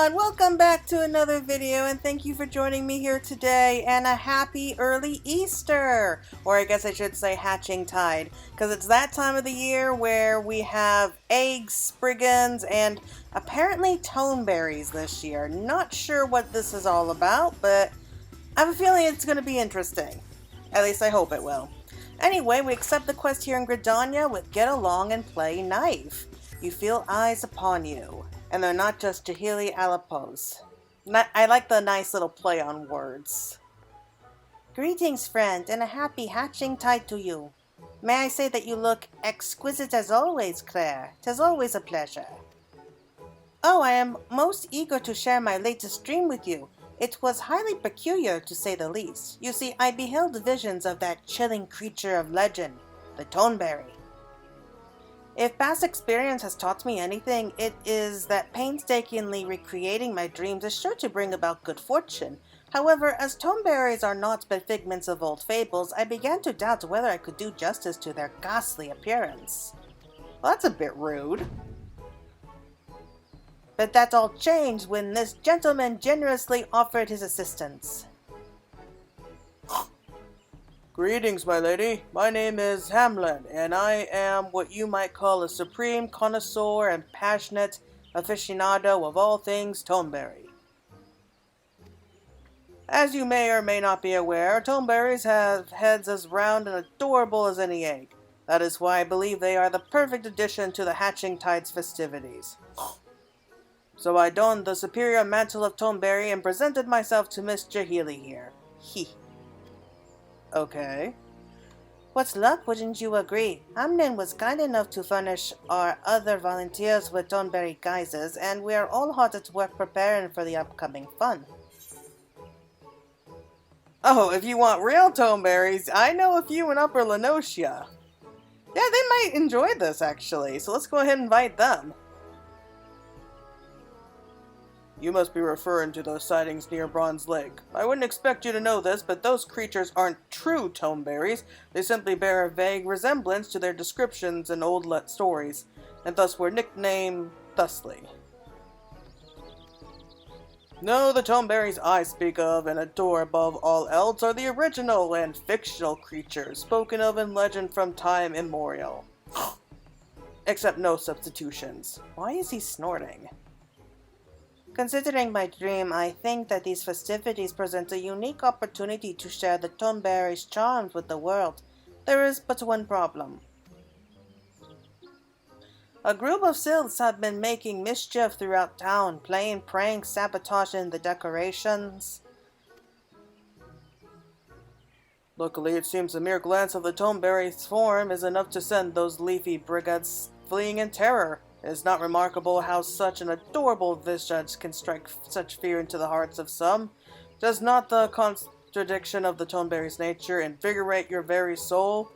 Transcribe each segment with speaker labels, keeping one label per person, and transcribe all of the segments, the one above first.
Speaker 1: everyone, welcome back to another video and thank you for joining me here today, and a happy early Easter, or I guess I should say hatching tide, because it's that time of the year where we have eggs, spriggans, and apparently toneberries this year. Not sure what this is all about, but I have a feeling it's going to be interesting. At least I hope it will. Anyway, we accept the quest here in Gridania with Get Along and Play Knife. You feel eyes upon you. And they're not just Jihli Aliapohs. I like the nice little play on words. Greetings, friend, and a happy hatching tide to you. May I say that you look exquisite as always, Claire. 'Tis always a pleasure. Oh, I am most eager to share my latest dream with you. It was highly peculiar, to say the least. You see, I beheld visions of that chilling creature of legend, the toneberry. If past experience has taught me anything, it is that painstakingly recreating my dreams is sure to bring about good fortune. However, as toneberries are naught but figments of old fables, I began to doubt whether I could do justice to their ghastly appearance. Well, that's a bit rude. But that all changed when this gentleman generously offered his assistance. Greetings, my lady. My name is Hamlin, and I am what you might call a supreme connoisseur and passionate aficionado of all things toneberry. As you may or may not be aware, toneberries have heads as round and adorable as any egg. That is why I believe they are the perfect addition to the hatching tide's festivities. So I donned the superior mantle of toneberry and presented myself to Miss Jihli here. Okay. What's luck, wouldn't you agree? Hamlin was kind enough to furnish our other volunteers with toneberry guises, and we are all hard at work preparing for the upcoming fun. Oh, if you want real toneberries, I know a few in Upper Lenosia. Yeah, they might enjoy this, actually, so let's go ahead and invite them. You must be referring to those sightings near Bronze Lake. I wouldn't expect you to know this, but those creatures aren't true toneberries. They simply bear a vague resemblance to their descriptions in old stories, and thus were nicknamed thusly. No, the toneberries I speak of and adore above all else are the original and fictional creatures spoken of in legend from time immemorial. Except no substitutions. Why is he snorting? Considering my dream, I think that these festivities present a unique opportunity to share the toneberry's charms with the world. There is but one problem. A group of sylphs have been making mischief throughout town, playing pranks, sabotaging the decorations. Luckily, it seems a mere glance of the toneberry's form is enough to send those leafy brigands fleeing in terror. It is not remarkable how such an adorable visage can strike such fear into the hearts of some. Does not the contradiction of the toneberry's nature invigorate your very soul?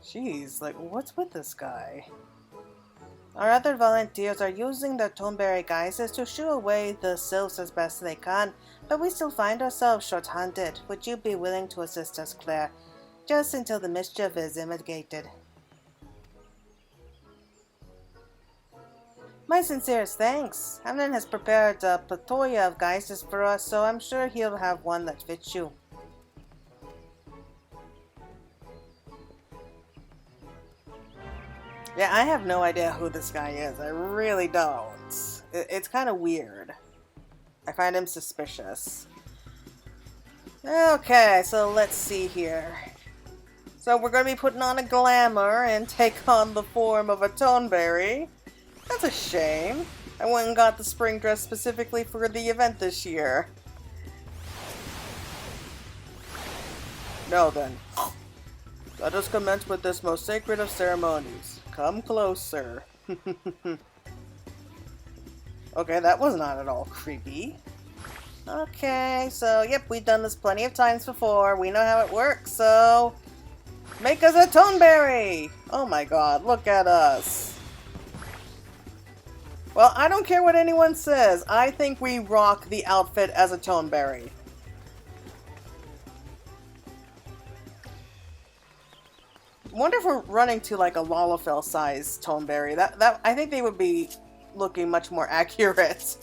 Speaker 1: Jeez, like, what's with this guy? Our other volunteers are using their toneberry guises to shoo away the sylphs as best they can, but we still find ourselves short-handed. Would you be willing to assist us, Claire? Just until the mischief is mitigated. My sincerest thanks. Hamlin has prepared a plethora of guises for us, so I'm sure he'll have one that fits you. Yeah, I have no idea who this guy is. I really don't. It's kind of weird. I find him suspicious. Okay, so let's see here. So we're going to be putting on a glamour and take on the form of a toneberry. That's a shame. I went and got the spring dress specifically for the event this year. Now then, let us commence with this most sacred of ceremonies. Come closer. Okay, that was not at all creepy. Okay, so yep, we've done this plenty of times before. We know how it works, so make us a toneberry! Oh my god, look at us. Well, I don't care what anyone says. I think we rock the outfit as a toneberry. I wonder if we're running to like a Lalafell size toneberry. That I think they would be looking much more accurate.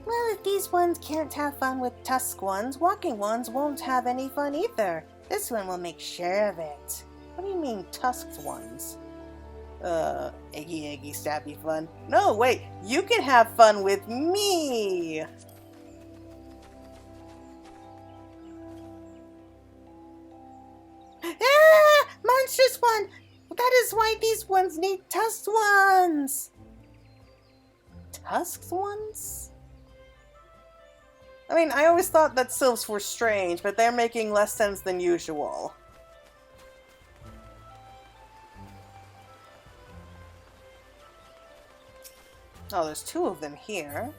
Speaker 2: Well, if these ones can't have fun with tusk ones, walking ones won't have any fun either. This one will make sure of it.
Speaker 1: What do you mean, tusked ones? Eggy stabby fun. No, wait, you can have fun with me!
Speaker 2: Ah! Monstrous one! That is why these ones need tusked ones!
Speaker 1: Tusked ones? I mean, I always thought that sylphs were strange, but they're making less sense than usual. Oh, there's two of them here.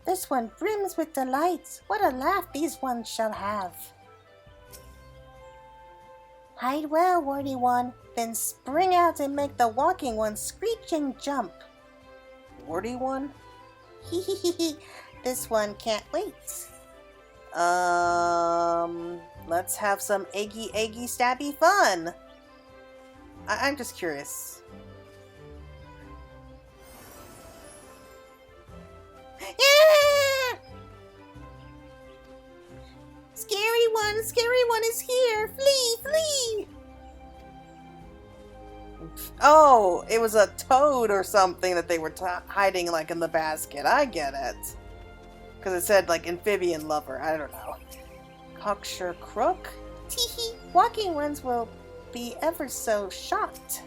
Speaker 2: This one brims with delight. What a laugh these ones shall have. Hide well, wordy one, then spring out and make the walking one screech and jump.
Speaker 1: Wordy one?
Speaker 2: Hee hee hee hee. This one can't wait.
Speaker 1: Let's have some eggy stabby fun. I'm just curious.
Speaker 2: Yeah! Scary one is here. Flee!
Speaker 1: Oh, it was a toad or something that they were hiding like in the basket. I get it. Because it said like amphibian lover. I don't know. Cocksure crook?
Speaker 2: Teehee. Walking ones will be ever so shocked.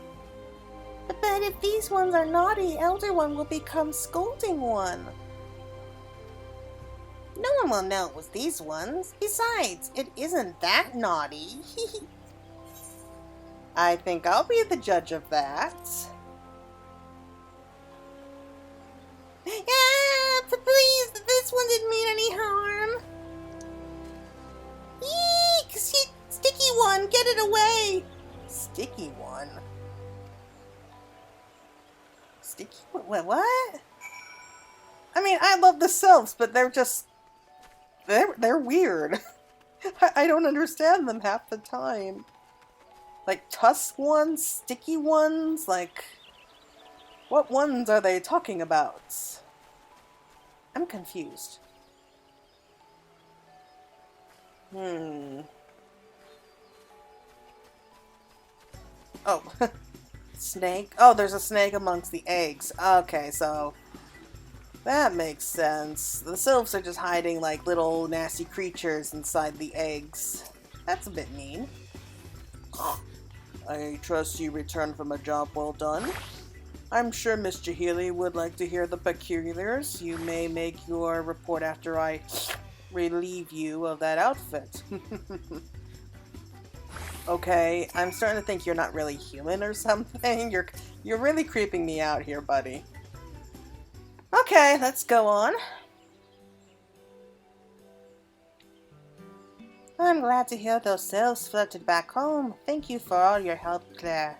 Speaker 2: But if these ones are naughty, elder one will become scolding one. No one will know it was these ones. Besides, it isn't that naughty.
Speaker 1: I think I'll be the judge of that.
Speaker 2: Yeah, please, this one didn't mean any harm. Eek! Sticky one, get it away!
Speaker 1: Sticky one? Sticky one? What? I mean, I love the sylphs, but they're just... They're weird. I don't understand them half the time. Like, tusk ones? Sticky ones? Like, what ones are they talking about? I'm confused. Oh, snake? Oh, there's a snake amongst the eggs. Okay, so that makes sense. The sylphs are just hiding like little nasty creatures inside the eggs. That's a bit mean. I trust you returned from a job well done. I'm sure Miss Jihli would like to hear the peculiars. You may make your report after I relieve you of that outfit. Okay, I'm starting to think you're not really human or something. You're really creeping me out here, buddy. Okay, let's go on.
Speaker 2: I'm glad to hear those sylphs floated back home. Thank you for all your help, Claire.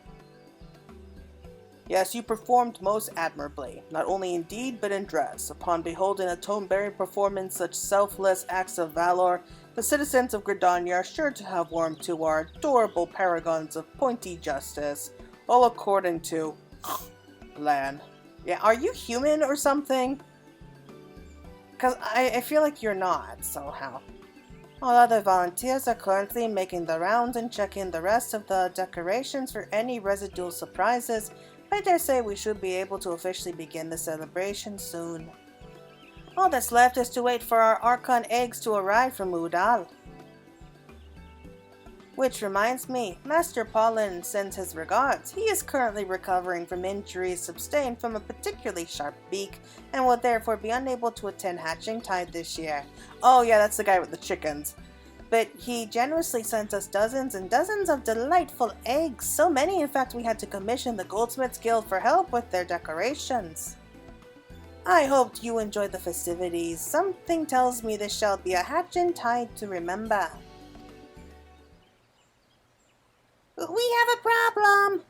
Speaker 1: Yes, you performed most admirably, not only in deed but in dress. Upon beholding a tone-bearing performance such selfless acts of valor, the citizens of Gridania are sure to have warmed to our adorable paragons of pointy justice, all according to plan. Yeah, are you human or something? Because I feel like you're not, somehow.
Speaker 2: All other volunteers are currently making the rounds and checking the rest of the decorations for any residual surprises. I dare say we should be able to officially begin the celebration soon. All that's left is to wait for our Archon eggs to arrive from Udal. Which reminds me, Master Pollen sends his regards. He is currently recovering from injuries sustained from a particularly sharp beak and will therefore be unable to attend Hatching Tide this year.
Speaker 1: Oh yeah, that's the guy with the chickens.
Speaker 2: But he generously sent us dozens and dozens of delightful eggs. So many, in fact, we had to commission the Goldsmiths Guild for help with their decorations. I hoped you enjoyed the festivities. Something tells me this shall be a Hatching Tide to remember. We have a problem!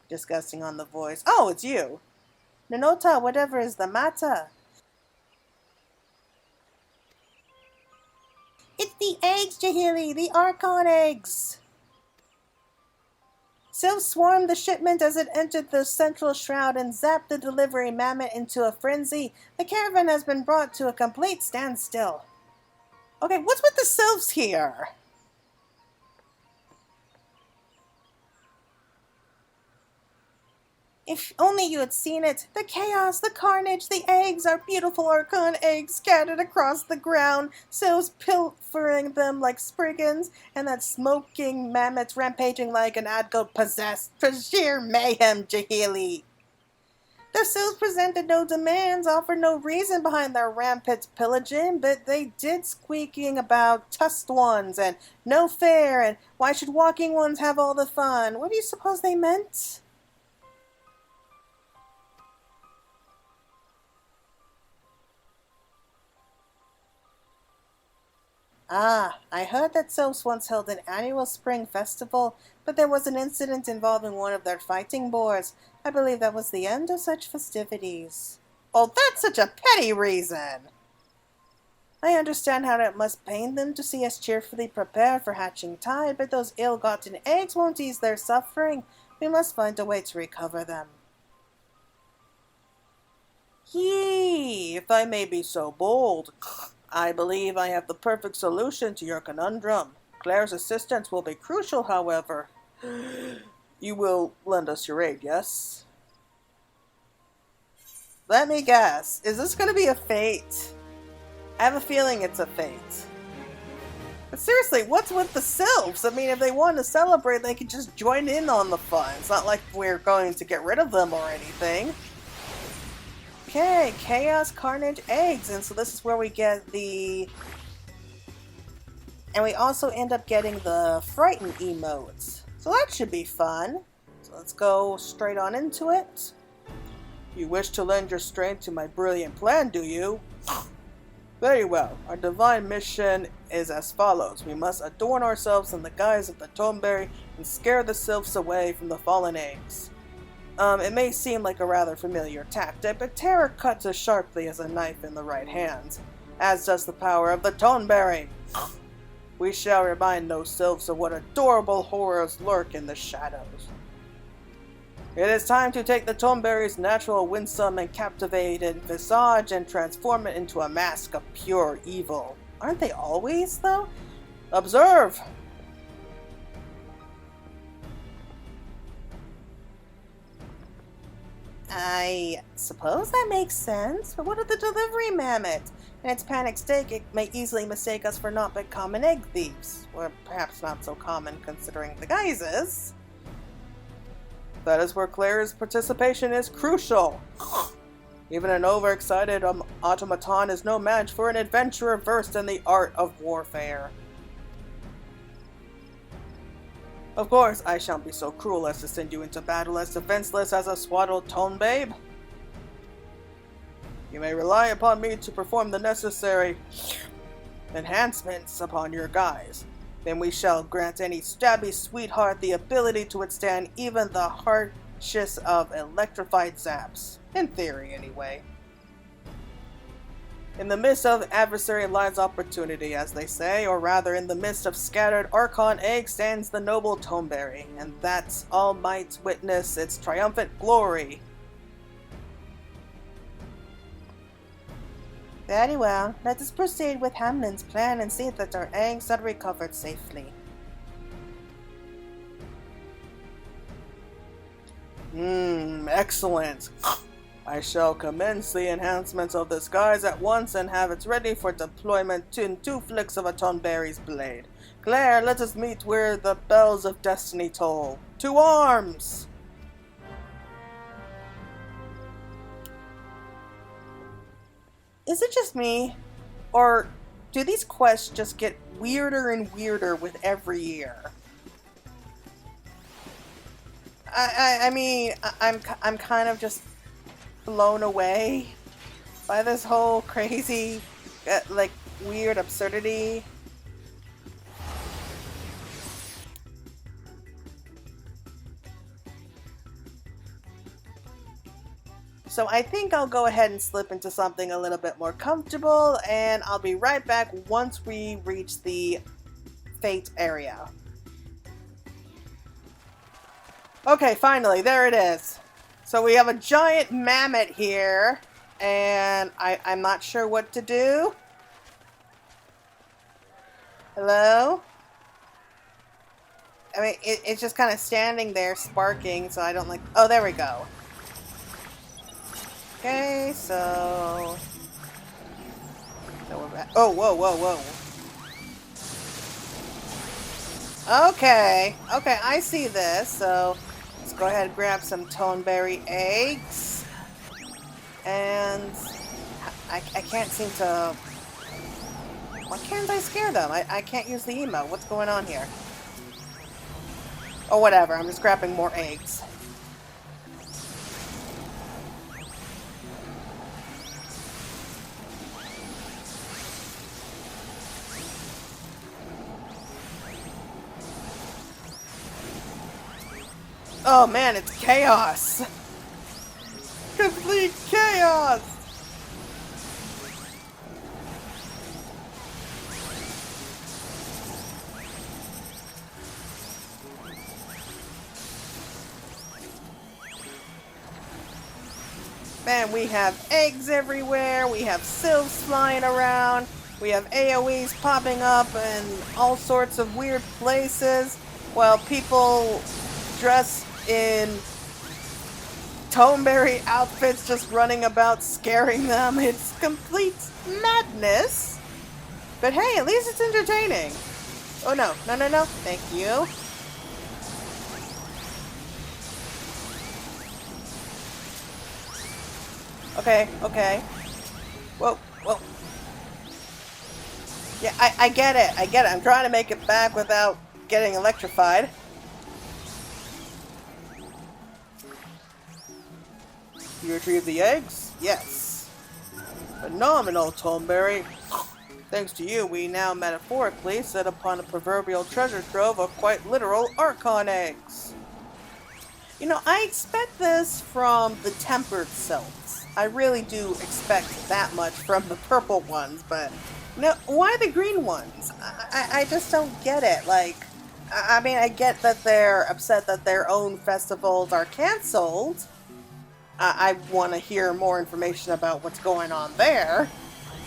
Speaker 1: Disgusting on the voice. Oh, it's you!
Speaker 2: Nanota, whatever is the matter? It's the eggs, Jihli! The Archon eggs! Sylphs swarmed the shipment as it entered the central shroud and zapped the delivery mammoth into a frenzy. The caravan has been brought to a complete standstill.
Speaker 1: Okay, what's with the sylphs here?
Speaker 2: If only you had seen it. The chaos, the carnage, the eggs, our beautiful Archon eggs scattered across the ground, sylphs pilfering them like spriggans, and that smoking mammoth rampaging like an ad goat possessed. For sheer mayhem, Jihli. The sylphs presented no demands, offered no reason behind their rampant pillaging, but they did squeaking about tusked ones and no fair, and why should walking ones have all the fun? What do you suppose they meant? Ah, I heard that sylphs once held an annual spring festival, but there was an incident involving one of their fighting boars. I believe that was the end of such festivities.
Speaker 1: Oh, that's such a petty reason.
Speaker 2: I understand how it must pain them to see us cheerfully prepare for hatching tide, but those ill-gotten eggs won't ease their suffering. We must find a way to recover them.
Speaker 1: Yee, if I may be so bold, I believe I have the perfect solution to your conundrum. Claire's assistance will be crucial, however. You will lend us your aid, yes?
Speaker 2: Let me guess. Is this going to be a fate? I have a feeling it's a fate. But seriously, what's with the sylphs? I mean, if they want to celebrate, they could just join in on the fun. It's not like we're going to get rid of them or anything. Okay, Chaos, Carnage, Eggs. And so this is where we get the... And we also end up getting the Frighten emotes. So that should be fun. So let's go straight on into it.
Speaker 1: You wish to lend your strength to my brilliant plan, do you? Very well. Our divine mission is as follows. We must adorn ourselves in the guise of the toneberry and scare the sylphs away from the fallen eggs. It may seem like a rather familiar tactic, but terror cuts as sharply as a knife in the right hand, as does the power of the toneberry. We shall remind those sylphs of what adorable horrors lurk in the shadows. It is time to take the toneberry's natural winsome and captivating visage and transform it into a mask of pure evil.
Speaker 2: Aren't they always, though?
Speaker 1: Observe!
Speaker 2: I suppose that makes sense, but what of the delivery mammoth? In its panic state, it may easily mistake us for not but common egg thieves. Or perhaps not so common considering the guises.
Speaker 1: That is where Claire's participation is crucial. Even an overexcited automaton is no match for an adventurer versed in the art of warfare. Of course, I shan't be so cruel as to send you into battle as defenseless as a swaddled tone babe. You may rely upon me to perform the necessary enhancements upon your guise. Then we shall grant any stabby sweetheart the ability to withstand even the harshest of electrified zaps. In theory, anyway. In the midst of adversary lies opportunity, as they say, or rather in the midst of scattered Archon eggs stands the noble toneberry, and that all might witness its triumphant glory.
Speaker 2: Very well, let us proceed with Hamlin's plan and see that our eggs are recovered safely.
Speaker 1: Excellent. I shall commence the enhancements of this guise at once and have it ready for deployment in 2 flicks of a toneberry's blade. Claire, let us meet where the bells of destiny toll. To arms!
Speaker 2: Is it just me, or do these quests just get weirder and weirder with every year? I mean, I'm kind of just blown away by this whole crazy, like, weird absurdity. So I think I'll go ahead and slip into something a little bit more comfortable, and I'll be right back once we reach the Fate area.
Speaker 1: Okay, finally, there it is. So we have a giant mammoth here, and I'm not sure what to do. Hello? I mean, it's just kind of standing there sparking, so I don't like... Oh, there we go. Okay, so we're back. Oh, whoa, whoa, whoa. Okay, okay, I see this. So let's go ahead and grab some toneberry eggs. And I can't seem to... Why can't I scare them? I can't use the emote. What's going on here? Oh, whatever. I'm just grabbing more eggs. Oh man, it's chaos! Complete chaos! Man, we have eggs everywhere, we have sylphs flying around, we have AoEs popping up in all sorts of weird places, while people dressed in toneberry outfits just running about scaring them. It's complete madness. But hey, at least it's entertaining. Oh no, no, no, no. Thank you. Okay, okay. Whoa, whoa. Yeah, I get it. I get it. I'm trying to make it back without getting electrified. You retrieve the eggs? Yes. Phenomenal, Toneberry. Thanks to you, we now metaphorically set upon a proverbial treasure trove of quite literal Archon eggs. You know, I expect this from the tempered sylphs. I really do expect that much from the purple ones, but no, why the green ones? I just don't get it. Like, I mean, I get that they're upset that their own festivals are cancelled. I want to hear more information about what's going on there.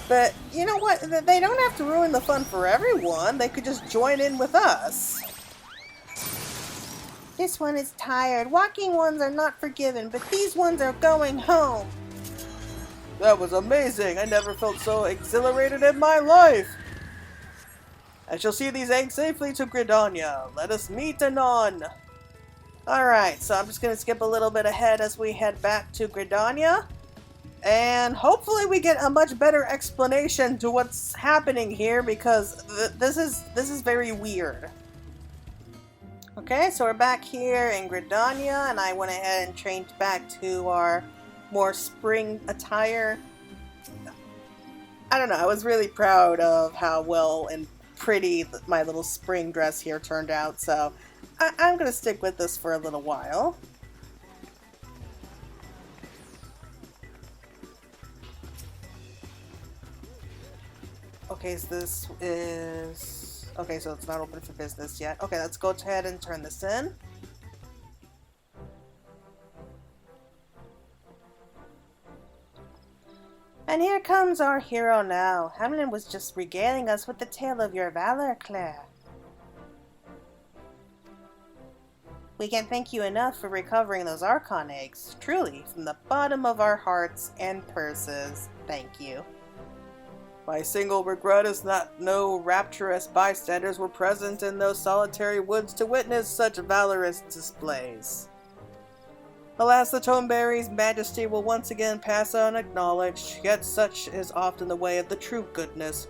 Speaker 1: But, you know what? They don't have to ruin the fun for everyone. They could just join in with us. This one is tired. Walking ones are not forgiven, but these ones are going home. That was amazing. I never felt so exhilarated in my life. I shall see these eggs safely to Gridania. Let us meet anon. Alright, so I'm just going to skip a little bit ahead as we head back to Gridania. And hopefully we get a much better explanation to what's happening here, because this is very weird. Okay, so we're back here in Gridania, and I went ahead and changed back to our more spring attire. I don't know, I was really proud of how well and pretty my little spring dress here turned out, so I'm going to stick with this for a little while. Okay, so this is... Okay, so it's not open for business yet. Okay, let's go ahead and turn this in. And here comes our hero now. Hamlin was just regaling us with the tale of your valor, Claire. We can't thank you enough for recovering those Archon eggs. Truly, from the bottom of our hearts and purses, thank you. My single regret is that no rapturous bystanders were present in those solitary woods to witness such valorous displays. Alas, the Toneberry's majesty will once again pass unacknowledged, yet such is often the way of the true goodness.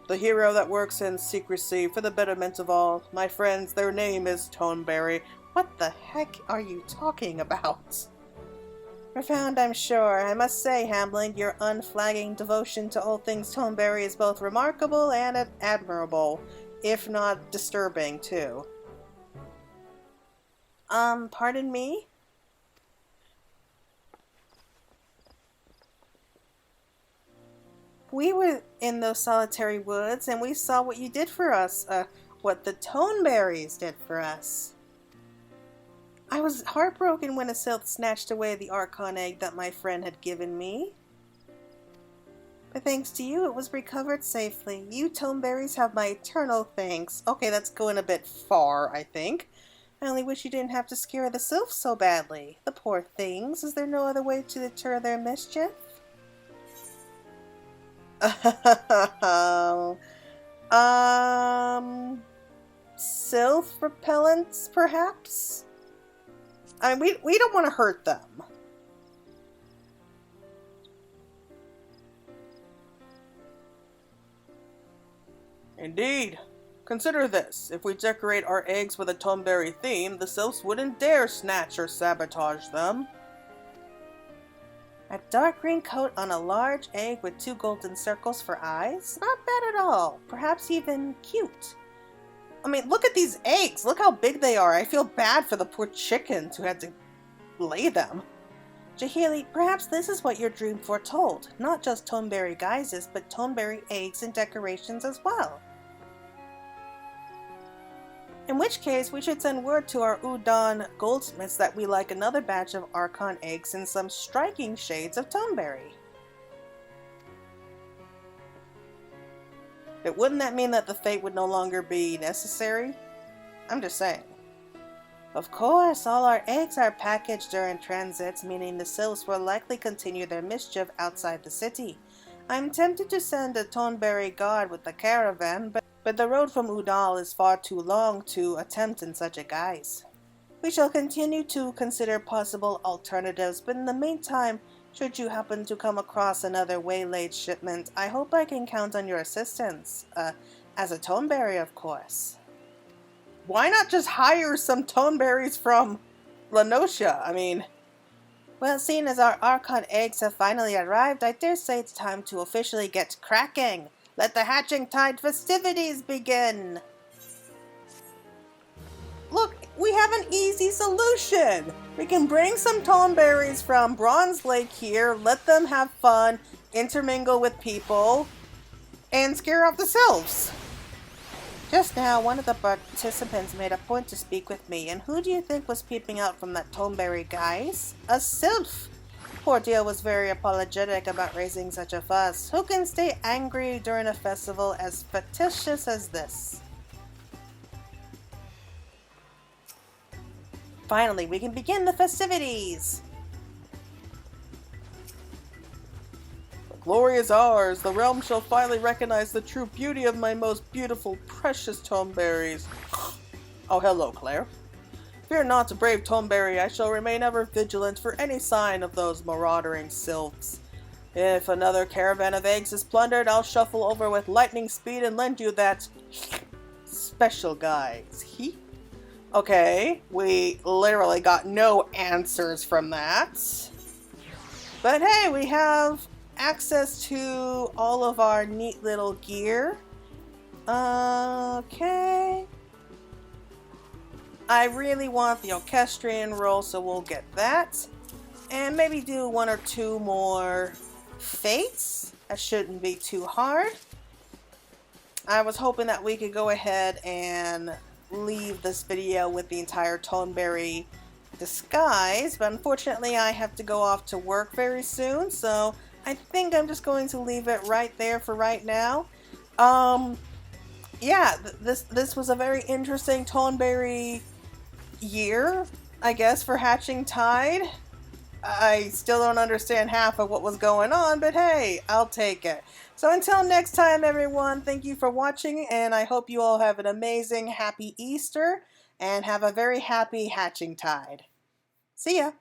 Speaker 1: The hero that works in secrecy for the betterment of all. My friends, their name is Toneberry. What the heck are you talking about? Profound, I'm sure. I must say, Hamlin, your unflagging devotion to all things Toneberry is both remarkable and admirable, if not disturbing, too. Pardon me? We were in those solitary woods, and we saw what you did for us, what the Toneberries did for us.
Speaker 2: was heartbroken when a sylph snatched away the Archon egg that my friend had given me. But thanks to you, it was recovered safely. You toneberries have my eternal thanks. Okay, that's going a bit far, I think. I only wish you didn't have to scare the sylphs so badly. The poor things. Is there no other way to deter their mischief? Sylph repellents, perhaps? I mean, we don't want to hurt them.
Speaker 1: Indeed. Consider this. If we decorate our eggs with a toneberry theme, the sylphs wouldn't dare snatch or sabotage them.
Speaker 2: A dark green coat on a large egg with 2 golden circles for eyes? Not bad at all. Perhaps even cute.
Speaker 1: I mean, look at these eggs. Look how big they are. I feel bad for the poor chickens who had to lay them.
Speaker 2: Jihli, perhaps this is what your dream foretold. Not just toneberry guises, but toneberry eggs and decorations as well. In which case, we should send word to our Udon goldsmiths that we like another batch of Archon eggs in some striking shades of toneberry.
Speaker 1: But wouldn't that mean that the fate would no longer be necessary? I'm just saying.
Speaker 2: Of course, all our eggs are packaged during transits, meaning the sylphs will likely continue their mischief outside the city. I'm tempted to send a toneberry guard with the caravan, but the road from Udal is far too long to attempt in such a guise. We shall continue to consider possible alternatives, but in the meantime, should you happen to come across another waylaid shipment, I hope I can count on your assistance. As a toneberry, of course.
Speaker 1: Why not just hire some toneberries from Lanosia? I mean...
Speaker 2: Well, seeing as our Archon eggs have finally arrived, I dare say it's time to officially get cracking. Let the Hatching Tide festivities begin!
Speaker 1: Look, we have an easy solution! We can bring some toneberries from Bronze Lake here, let them have fun, intermingle with people, and scare off the sylphs.
Speaker 2: Just now, one of the participants made a point to speak with me, and who do you think was peeping out from that toneberry guise? A sylph! Poor dear was very apologetic about raising such a fuss. Who can stay angry during a festival as fictitious as this? Finally, we can begin the festivities!
Speaker 1: Glory is ours. The realm shall finally recognize the true beauty of my most beautiful, precious toneberries. Oh, hello, Claire. Fear not, brave toneberry. I shall remain ever vigilant for any sign of those marauding sylphs. If another caravan of eggs is plundered, I'll shuffle over with lightning speed and lend you that special guise. Okay, we literally got no answers from that. But hey, we have access to all of our neat little gear. Okay. I really want the orchestrion role, so we'll get that. And maybe do 1 or 2 more fates. That shouldn't be too hard. I was hoping that we could go ahead and leave this video with the entire toneberry disguise, but unfortunately I have to go off to work very soon, so I think I'm just going to leave it right there for right now. Yeah, this was a very interesting toneberry year, I guess, for Hatching Tide. I still don't understand half of what was going on, but hey, I'll take it. So until next time, everyone, thank you for watching, and I hope you all have an amazing, happy Easter, and have a very happy Hatching Tide. See ya!